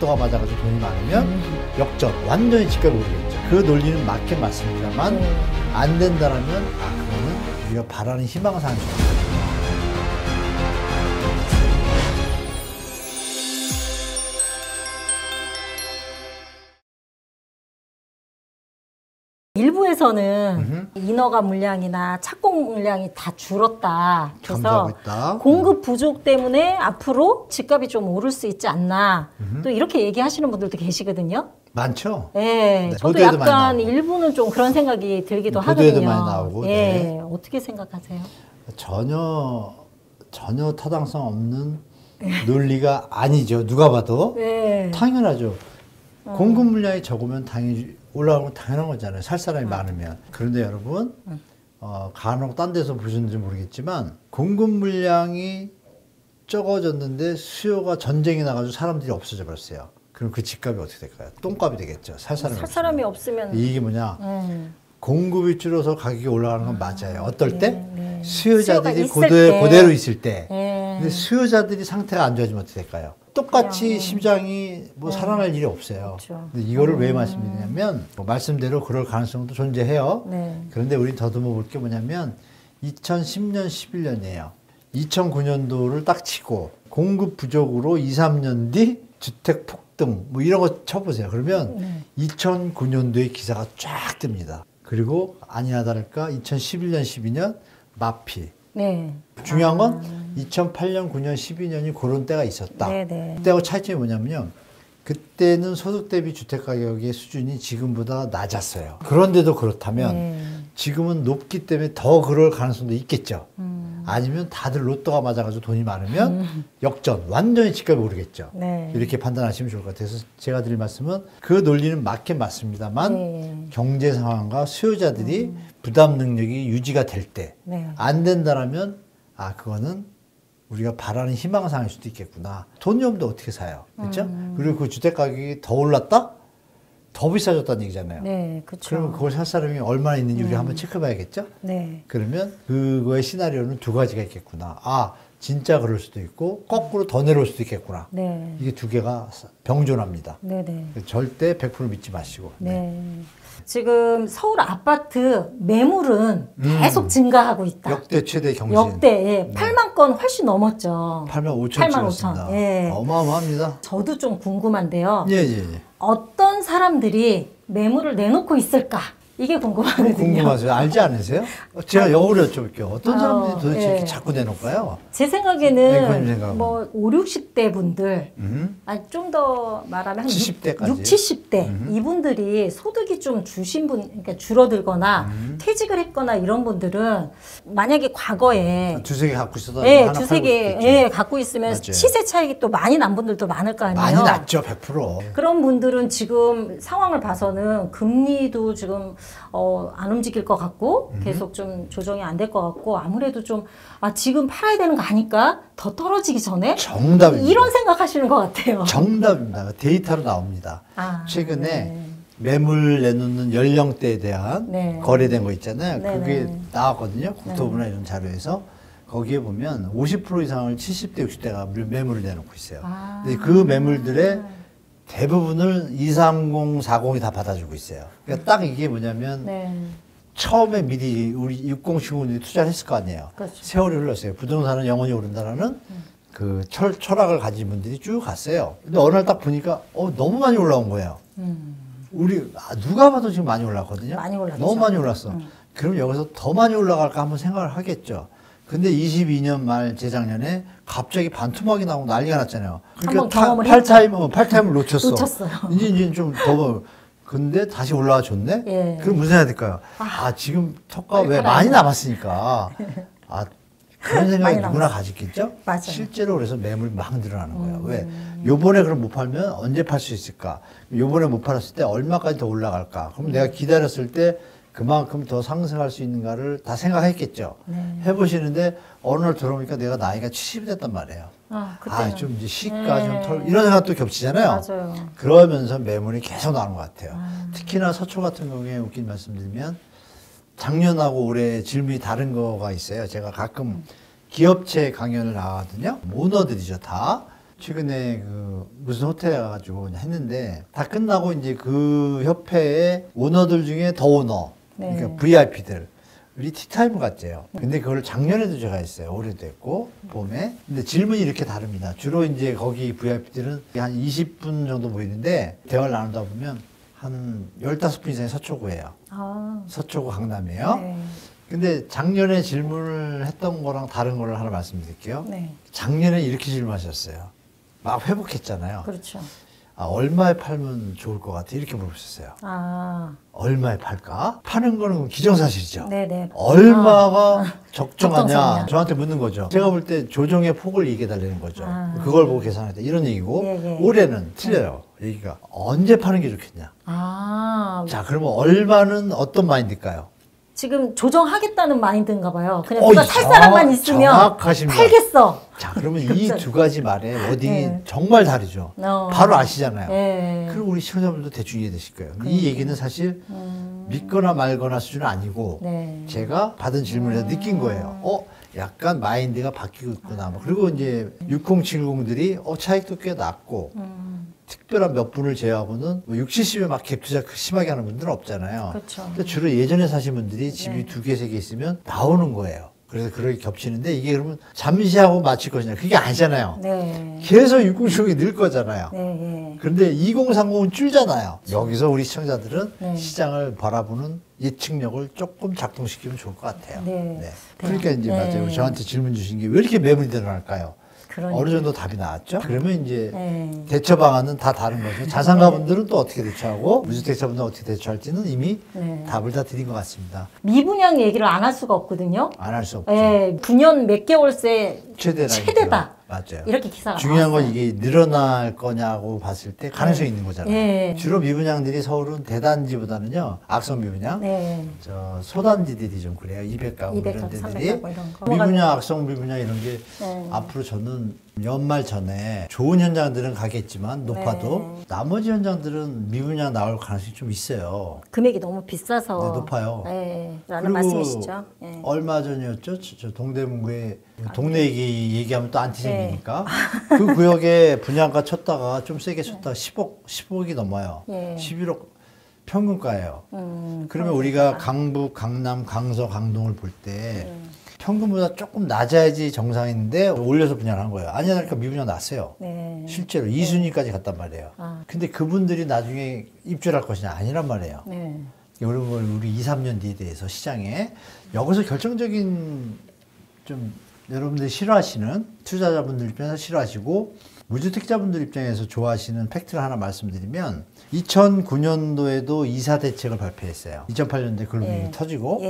로또가 맞아가지고 돈이 많으면 역전, 완전히 집값이 오르겠죠. 그 논리는 맞긴 맞습니다만 안 된다라면 그거는 우리가 바라는 희망사항이 좋다. 일부에서는 인허가 물량이나 착공 물량이 다 줄었다. 그래서 공급 부족 때문에 앞으로 집값이 좀 오를 수 있지 않나. 또 이렇게 얘기하시는 분들도 계시거든요. 많죠? 네. 네. 저도 약간 일부는 좀 그런 생각이 들기도 하거든요. 보도에도 많이 나오고. 네. 어떻게 생각하세요? 전혀 타당성 없는 논리가 아니죠. 누가 봐도. 네. 당연하죠. 공급 물량이 적으면 당연히 올라가는 건 당연한 거잖아요. 살 사람이 많으면. 그런데 여러분, 간혹 딴 데서 보셨는지 모르겠지만 공급 물량이 적어졌는데 수요가 전쟁이 나가지고 사람들이 없어져 버렸어요. 그럼 그 집값이 어떻게 될까요? 똥값이 되겠죠. 살 사람이 없으면. 이게 뭐냐? 공급이 줄어서 가격이 올라가는 건 맞아요. 어떨 때? 수요자들이 그대로 있을 때. 근데 수요자들이 상태가 안 좋아지면 어떻게 될까요? 똑같이 시장이 살아날 일이 없어요. 그렇죠. 근데 이거를 왜 말씀드리냐면 말씀대로 그럴 가능성도 존재해요. 그런데 우린 더듬어 볼 게 뭐냐면 2010년, 11년이에요. 2009년도를 딱 치고 공급 부족으로 2, 3년 뒤 주택 폭등 이런 거 쳐보세요. 그러면 2009년도에 기사가 쫙 뜹니다. 그리고 아니나 다를까 2011년, 12년 마피. 중요한 건 2008년, 9년, 12년이 그런 때가 있었다. 그때하고 차이점이 뭐냐면요. 그때는 소득 대비 주택 가격의 수준이 지금보다 낮았어요. 그런데도 그렇다면 지금은 높기 때문에 더 그럴 가능성도 있겠죠. 아니면 다들 로또가 맞아가지고 돈이 많으면 역전, 완전히 집값이 오르겠죠. 이렇게 판단하시면 좋을 것 같아요. 그래서 제가 드릴 말씀은 그 논리는 맞긴 맞습니다만 경제 상황과 수요자들이 부담 능력이 유지가 될 때 안 된다라면 그거는 우리가 바라는 희망사항일 수도 있겠구나. 돈이 없는데 어떻게 사요? 그렇죠? 그리고 그 주택 가격이 더 올랐다? 더 비싸졌다는 얘기잖아요. 그렇죠. 그러면 그걸 살 사람이 얼마나 있는지 우리가 한번 체크해봐야겠죠? 그러면 그거의 시나리오는 두 가지가 있겠구나. 진짜 그럴 수도 있고 거꾸로 더 내려올 수도 있겠구나. 이게 두 개가 병존합니다. 절대 100% 믿지 마시고. 지금 서울 아파트 매물은 계속 증가하고 있다. 역대 최대 경신. 역대 8만 건 훨씬 넘었죠. 8만 5천 찍었습니다. 어마어마합니다. 저도 좀 궁금한데요. 예. 어떤 사람들이 매물을 내놓고 있을까? 이게 궁금하거든요. 궁금하세요? 알지 않으세요? 제가 역으로 여쭤볼게요. 어떤 사람들이 도대체 이렇게 자꾸 내놓을까요? 제 생각에는 5, 60대 분들, 좀 더 말하면 한 70대까지. 6, 70대 이분들이 소득이 좀 그러니까 줄어들거나 퇴직을 했거나 이런 분들은 만약에 과거에 두세 개 갖고 있어도 두세 개 갖고 있으면 맞아요. 시세 차익이 또 많이 난 분들도 많을 거 아니에요. 많이 났죠, 100%. 그런 분들은 지금 상황을 봐서는 금리도 지금 안 움직일 것 같고 계속 좀 조정이 안 될 것 같고 아무래도 좀 지금 팔아야 되는 거 아닐까? 더 떨어지기 전에? 정답입니다. 이런 생각하시는 것 같아요. 정답입니다. 데이터로 나옵니다. 최근에 매물 내놓는 연령대에 대한 거래된 거 있잖아요. 그게 나왔거든요. 국토부나 이런 자료에서. 거기에 보면 50% 이상을 70대, 60대가 매물을 내놓고 있어요. 근데 그 매물들의 대부분을 230, 40이 다 받아주고 있어요. 그러니까 딱 이게 뭐냐면 처음에 미리 우리 60, 70이 투자를 했을 거 아니에요. 세월이 흘렀어요. 부동산은 영원히 오른다라는 그 철학을 가진 분들이 쭉 갔어요. 근데 어느 날 딱 보니까 너무 많이 올라온 거예요. 우리 누가 봐도 지금 많이 올랐거든요. 많이 올랐죠. 너무 많이 올랐어. 그럼 여기서 더 많이 올라갈까 한번 생각을 하겠죠. 근데 22년 말 재작년에 갑자기 반토막이 나오고 난리가 났잖아요. 그러니까 팔타임을 놓쳤어요. 이제 좀 더 근데 다시 올라와 줬네? 그럼 무슨 해야 될까요? 지금 토가 왜 많이 남았으니까. 그런 생각이 누구나 가졌겠죠? 실제로 그래서 매물이 막 늘어나는 거예요. 왜? 요번에 그럼 못 팔면 언제 팔 수 있을까? 요번에 못 팔았을 때 얼마까지 더 올라갈까? 그럼 내가 기다렸을 때 그만큼 더 상승할 수 있는가를 다 생각했겠죠. 해보시는데 어느 날 들어오니까 내가 나이가 70이 됐단 말이에요. 좀 이제 시가 좀 이런 생각도 겹치잖아요. 맞아요. 그러면서 매물이 계속 나오는 것 같아요. 특히나 서초 같은 경우에 웃긴 말씀드리면 작년하고 올해 질문이 다른 거가 있어요. 제가 가끔 기업체 강연을 나가거든요. 오너들이죠, 다. 최근에 그 무슨 호텔에 가가지고 했는데 다 끝나고 이제 그 협회의 오너들 중에 더 오너, 네. 그러니까 VIP들. 우리 티타임 갔대요. 근데 그걸 작년에도 제가 했어요. 올해도 했고, 봄에. 근데 질문이 이렇게 다릅니다. 주로 이제 거기 VIP들은 한 20분 정도 모이는데, 대화를 나누다 보면 한 15분 이상이 서초구예요. 아. 서초구 강남이에요. 네. 근데 작년에 질문을 했던 거랑 다른 거를 하나 말씀드릴게요. 네. 작년에 이렇게 질문하셨어요. 막 회복했잖아요. 그렇죠. 아, 얼마에 팔면 좋을 것 같아? 이렇게 물어보셨어요. 아. 얼마에 팔까? 파는 거는 기정사실이죠. 네네. 얼마가 적정하냐? 적정선이냐. 저한테 묻는 거죠. 제가 볼 때 조정의 폭을 얘기해 달라는 거죠. 아. 그걸 보고 계산하다 이런 얘기고 예, 예. 올해는 틀려요. 얘기가 언제 파는 게 좋겠냐? 아. 자, 그러면 얼마는 어떤 마인드일까요? 지금 조정하겠다는 마인드인가 봐요. 그냥 누가 살 사람만 있으면 정확하십니다. 팔겠어. 자, 그러면 이 두 가지 말의 워딩이 네. 정말 다르죠. 바로 아시잖아요. 네. 그럼 우리 시청자분도 대충 이해되실 거예요. 이 얘기는 사실 믿거나 말거나 수준은 아니고 네. 제가 받은 질문에서 느낀 거예요. 약간 마인드가 바뀌고 있구나. 뭐 그리고 이제 6070들이 차익도 꽤 낮고 특별한 몇 분을 제외하고는 뭐 60, 70에 막 갭 투자 심하게 하는 분들은 없잖아요. 그렇죠. 근데 주로 예전에 사신 분들이 집이 두 개, 세 개 있으면 나오는 거예요. 그래서 그렇게 겹치는데 이게 그러면 잠시 하고 마칠 것이냐. 그게 아니잖아요. 네. 계속 6070이 늘 거잖아요. 네. 그런데 2030은 줄잖아요. 여기서 우리 시청자들은 네. 시장을 바라보는 예측력을 조금 작동시키면 좋을 것 같아요. 네. 그러니까 이제 네. 맞아요. 저한테 질문 주신 게 왜 이렇게 매물이 늘어날까요? 그러니까. 어느 정도 답이 나왔죠? 그러면 이제 네. 대처 방안은 다 다른 거죠. 자산가분들은 또 어떻게 대처하고 무주택자분들은 어떻게 대처할지는 이미 네. 답을 다 드린 것 같습니다. 미분양 얘기를 안 할 수가 없거든요. 안 할 수 없죠. 네. 9년 몇 개월 새 최대다. 맞아요. 이렇게 기사가 중요한 건 나왔어요. 이게 늘어날 거냐고 봤을 때 가능성이 있는 거잖아요. 네. 주로 미분양들이 서울은 대단지보다는요, 악성 미분양, 네. 소단지들이 좀 그래요. 200가구 200 이런 가구, 데들이 300 가구 이런 거. 미분양, 악성 미분양 이런 게 네. 앞으로 저는 연말 전에 좋은 현장들은 가겠지만 높아도 네. 나머지 현장들은 미분양 나올 가능성이 좀 있어요. 금액이 너무 비싸서. 네, 높아요. 네. 라는 그리고 말씀이시죠. 네. 얼마 전이었죠? 저 동대문구에 동네 얘기하면 또 안티적이니까 그 구역에 분양가 쳤다가 좀 세게 쳤다가 10억이 넘어요. 예. 11억 평균가예요. 그러면 우리가 강북, 강남, 강서, 강동을 볼 때 평균보다 조금 낮아야지 정상인데 올려서 분양한 거예요. 아니니까 미분양 났어요. 네. 실제로 2순위까지 갔단 말이에요. 아. 근데 근데 그분들이 나중에 입주를 할 것이냐 아니란 말이에요. 네. 여러분 우리 2, 3년 뒤에 대해서 시장에 여기서 결정적인 좀 여러분들이 싫어하시는 투자자분들 입장에서 싫어하시고 무주택자분들 입장에서 좋아하시는 팩트를 하나 말씀드리면 2009년도에도 이사 대책을 발표했어요. 2008년도에 글로빙이 터지고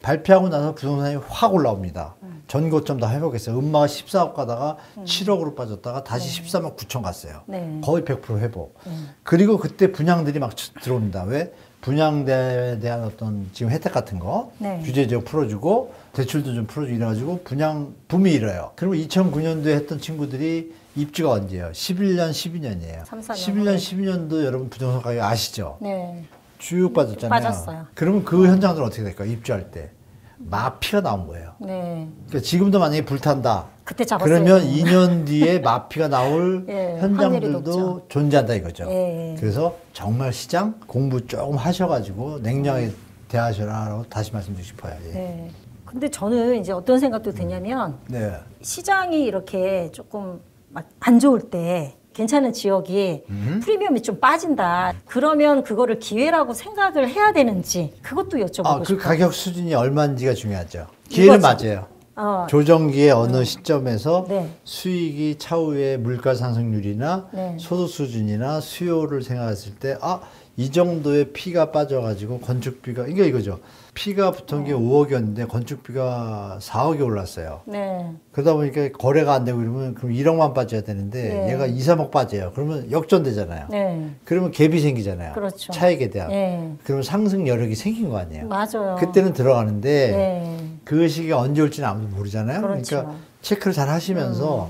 발표하고 나서 부동산이 확 올라옵니다. 전고점 다 회복했어요. 음마가 14억 가다가 7억으로 빠졌다가 다시 13억 9천 갔어요. 거의 100% 회복. 그리고 그때 분양들이 막 들어옵니다. 왜? 분양대에 대한 어떤 지금 혜택 같은 거 규제 지역 풀어주고 대출도 좀 풀어주고 이래가지고 분양 붐이 일어요. 그리고 2009년도에 했던 친구들이 입주가 언제예요? 11년, 12년이에요. 11년, 12년도 여러분 부동산 가격 아시죠? 네. 쭉 빠졌잖아요. 빠졌어요. 그러면 그 현장들은 어떻게 될까요? 입주할 때. 마피가 나온 거예요. 네. 그러니까 지금도 만약에 불탄다. 그때 잡았어요. 그러면 2년 뒤에 마피가 나올 확률이 현장들도 높죠. 존재한다 이거죠. 예. 그래서 정말 시장 공부 조금 하셔가지고 냉정하게 대하셔라라고 다시 말씀드리고 싶어요. 예. 네. 근데 저는 이제 어떤 생각도 드냐면 네. 시장이 이렇게 조금 막 안 좋을 때 괜찮은 지역이 프리미엄이 좀 빠진다. 그러면 그거를 기회라고 생각을 해야 되는지 그것도 여쭤보고 그 싶어요. 가격 수준이 얼마인지가 중요하죠. 기회는 맞아요. 조정기의 어느 시점에서 네. 수익이 차후에 물가 상승률이나 네. 소득 수준이나 수요를 생각했을 때 이 정도의 피가 빠져가지고 건축비가 이거죠. 피가 붙은 게 5억이었는데 건축비가 4억이 올랐어요. 네. 그러다 보니까 거래가 안 되고 이러면 그럼 1억만 빠져야 되는데 네. 얘가 2, 3억 빠져요. 그러면 역전되잖아요. 네. 그러면 갭이 생기잖아요. 그렇죠. 차익에 대한. 네. 그러면 상승 여력이 생긴 거 아니에요. 맞아요. 그때는 들어가는데 네. 그 시기가 언제 올지는 아무도 모르잖아요. 그렇죠. 그러니까 체크를 잘 하시면서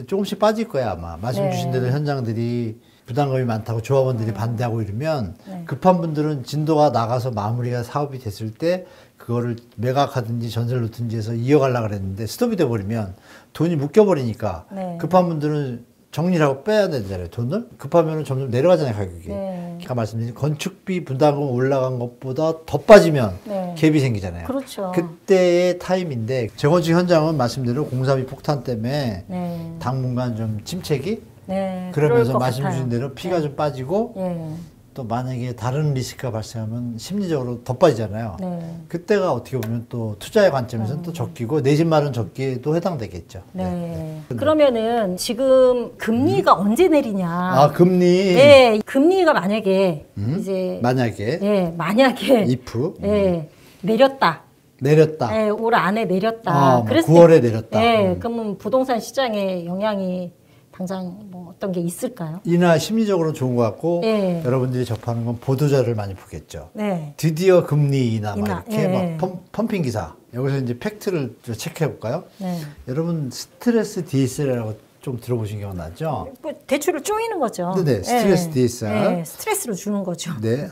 조금씩 빠질 거야 아마. 말씀 주신 대로 현장들이 부담금이 많다고 조합원들이 반대하고 이러면 급한 분들은 진도가 나가서 마무리가 사업이 됐을 때 그거를 매각하든지 전세를 놓든지 해서 이어가려고 그랬는데 스톱이 돼버리면 돈이 묶여버리니까 급한 분들은 정리를 하고 빼야 되잖아요. 돈을. 급하면 점점 내려가잖아요, 가격이. 네. 아까 말씀드린 건축비 분담금 올라간 것보다 더 빠지면 네. 갭이 생기잖아요. 그렇죠. 그때의 타임인데 재건축 현장은 말씀대로 공사비 폭탄 때문에 네. 당분간 좀 침체기? 네. 그러면서 그럴 것 말씀 주신 같아요. 대로 피가 좀 빠지고 예. 또 만약에 다른 리스크가 발생하면 심리적으로 더 빠지잖아요. 네. 그때가 어떻게 보면 또 투자의 관점에서는 또 적기고 내 집 마련 적기에도 해당되겠죠. 네. 그러면은 지금 금리가 언제 내리냐? 아, 금리. 네. 금리가 만약에 이제 만약에 예, 만약에 if 예, 내렸다. 내렸다. 예, 올 안에 내렸다. 뭐 9월에 내렸다. 예, 그러면 부동산 시장에 영향이 당장 뭐 어떤 게 있을까요? 이나 심리적으로는 좋은 것 같고 예. 여러분들이 접하는 건 보도자를 많이 보겠죠. 네. 드디어 금리 인하 막 인하, 이렇게 예. 막 펌핑 기사. 여기서 이제 팩트를 좀 체크해 볼까요? 네. 여러분 스트레스 DSR이라고 좀 들어보신 경우 나죠? 뭐 대출을 쪼이는 거죠. 네네, 스트레스 예. DSR. 예, 스트레스를 주는 거죠. 네,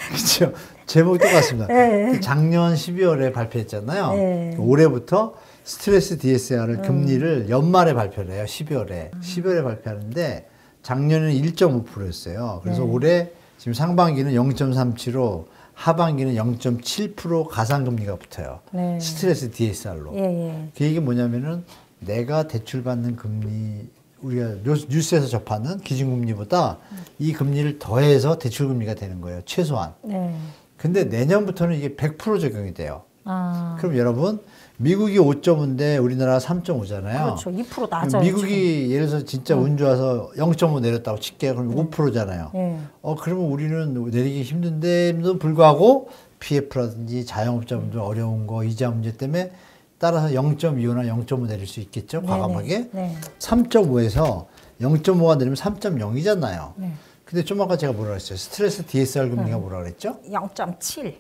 그렇죠. 제목이 똑같습니다. 네. 작년 12월에 발표했잖아요. 네. 올해부터 스트레스 DSR을 금리를 연말에 발표를 해요. 12월에. 12월에 발표하는데 작년에는 1.5%였어요. 그래서 네. 올해 지금 상반기는 0.37로 하반기는 0.7% 가상금리가 붙어요. 네. 스트레스 DSR로. 예, 예. 그 얘기 뭐냐면은 내가 대출받는 금리 우리가 뉴스에서 접하는 기준금리보다 이 금리를 더해서 대출금리가 되는 거예요. 최소한. 네. 근데 내년부터는 이게 100% 적용이 돼요. 아. 그럼 여러분 미국이 5.5인데 우리나라 3.5잖아요. 그렇죠. 2% 낮아요. 미국이 예를 들어서 진짜 운 좋아서 0.5 내렸다고 칠게요. 그럼 5%잖아요. 예. 그러면 우리는 내리기 힘든데도 불구하고 PF라든지 자영업자분들 어려운 거 이자 문제 때문에 따라서 0.25나 0.5 내릴 수 있겠죠. 네네. 과감하게. 네. 3.5에서 0.5가 내리면 3.0이잖아요. 네. 근데 좀 아까 제가 뭐라 그랬어요? 스트레스 DSR 금리가 뭐라 그랬죠? 0.7.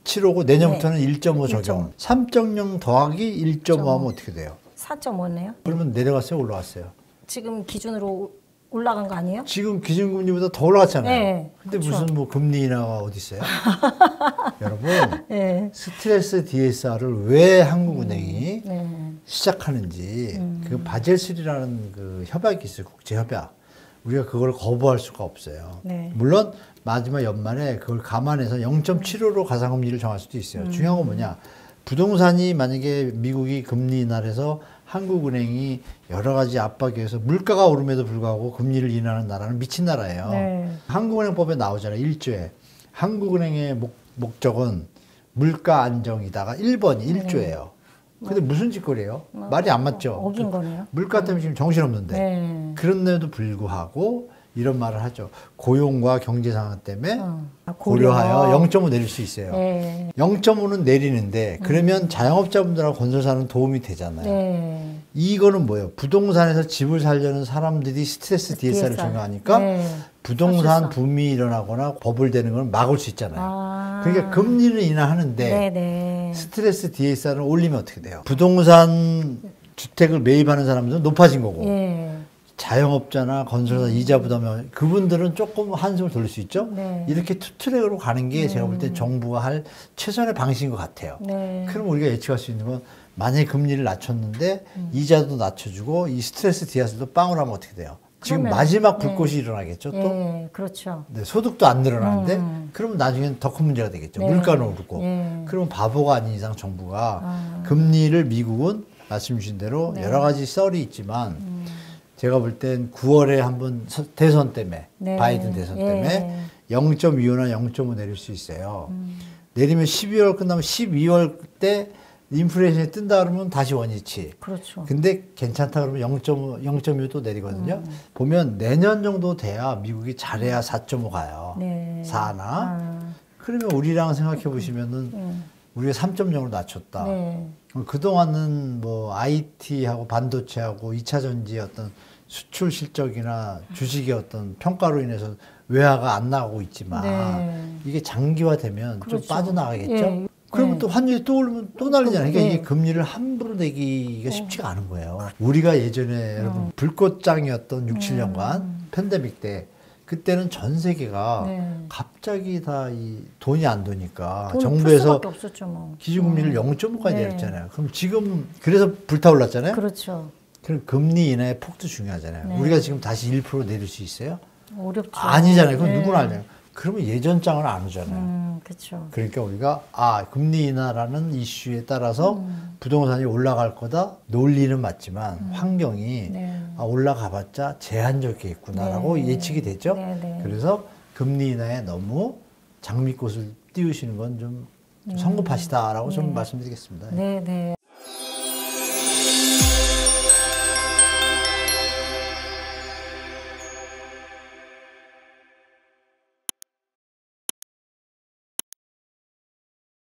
7호고 내년부터는 1.5 1.5. 적용. 3.0 더하기 1.5 하면 어떻게 돼요? 4.5네요. 그러면 내려갔어요? 올라갔어요? 지금 기준으로 올라간 거 아니에요? 지금 기준금리보다 더 올라갔잖아요. 네, 근데 그렇죠. 무슨 뭐 금리 인하가 어디 있어요? 여러분, 네. 스트레스 DSR을 왜 한국은행이 네. 시작하는지 그 바젤3라는 그 협약이 있어요. 국제협약. 우리가 그걸 거부할 수가 없어요. 네. 물론 마지막 연말에 그걸 감안해서 0.75로 가상금리를 정할 수도 있어요. 중요한 건 뭐냐. 부동산이 만약에 미국이 금리 인하해서 한국은행이 여러 가지 압박에 의해서 물가가 오름에도 불구하고 금리를 인하하는 나라는 미친 나라예요. 네. 한국은행법에 나오잖아요. 1조에. 한국은행의 목적은 물가 안정이다가 1번이 1조예요. 근데 무슨 짓거리예요? 말이 안 맞죠? 어긴 거네요. 물가 때문에 지금 정신없는데. 네. 그런데도 불구하고 이런 말을 하죠. 고용과 경제 상황 때문에 고려. 고려하여 0.5 내릴 수 있어요. 네. 0.5는 내리는데 그러면 자영업자분들하고 건설사는 도움이 되잖아요. 네. 이거는 뭐예요? 부동산에서 집을 살려는 사람들이 스트레스 DSR을 적용하니까 네. 부동산 사실상. 붐이 일어나거나 버블되는 걸 막을 수 있잖아요. 아. 그러니까 금리를 인하하는데 네네. 스트레스 DSR을 올리면 어떻게 돼요? 부동산 주택을 매입하는 사람들은 높아진 거고 예. 자영업자나 건설사 이자 부담이 그분들은 조금 한숨을 돌릴 수 있죠. 네. 이렇게 투트랙으로 가는 게 제가 볼 때 정부가 할 최선의 방식인 것 같아요. 네. 그럼 우리가 예측할 수 있는 건 만약에 금리를 낮췄는데 이자도 낮춰주고 이 스트레스 DSR도 빵을 하면 어떻게 돼요? 지금 그러면, 마지막 불꽃이 일어나겠죠. 또 예, 그렇죠. 네, 소득도 안 늘어나는데 그러면 나중에는 더 큰 문제가 되겠죠. 네. 물가는 오르고 네. 그러면 바보가 아닌 이상 정부가 금리를 미국은 말씀 주신 대로 네. 여러 가지 썰이 있지만 제가 볼 땐 9월에 한번 대선 때문에 네. 바이든 대선 예. 때문에 0.25나 0.5 내릴 수 있어요. 내리면 12월 끝나면 12월 때 인플레이션이 뜬다 그러면 다시 원위치. 그렇죠. 근데 괜찮다 그러면 0.5또 내리거든요. 보면 내년 정도 돼야 미국이 잘해야 4.5 가요. 네. 4나. 그러면 우리랑 생각해 보시면은 우리가 3.0으로 낮췄다. 네. 그동안은 뭐 IT하고 반도체하고 2차 전지의 어떤 수출 실적이나 주식의 어떤 평가로 인해서 외화가 안 나가고 있지만 네. 이게 장기화되면 그렇죠. 좀 빠져나가겠죠. 예. 그러면 네. 또 환율이 또 오르면 또 난리잖아요. 그러니까 네. 이게 금리를 함부로 내기가 쉽지가 않은 거예요. 우리가 예전에 여러분 불꽃장이었던 6, 7년간 팬데믹 때 그때는 전 세계가 네. 갑자기 다 이 돈이 안 도니까 돈 정부에서 풀 수밖에 없었죠, 뭐. 기준금리를 0.5까지 네. 내렸잖아요. 그럼 지금 그래서 불타올랐잖아요. 그렇죠. 그럼 금리 인하의 폭도 중요하잖아요. 네. 우리가 지금 다시 1% 내릴 수 있어요? 어렵죠. 아니잖아요. 그럼 네. 누구나 알잖아요. 그러면 예전장을 안 오잖아요. 그렇죠. 그러니까 우리가 금리 인하라는 이슈에 따라서 부동산이 올라갈 거다. 논리는 맞지만 환경이 네. 올라가봤자 제한적이겠구나라고 네. 예측이 되죠. 네, 네. 그래서 금리 인하에 너무 장미꽃을 띄우시는 건 좀 성급하시다라고 좀 말씀드리겠습니다. 네, 네.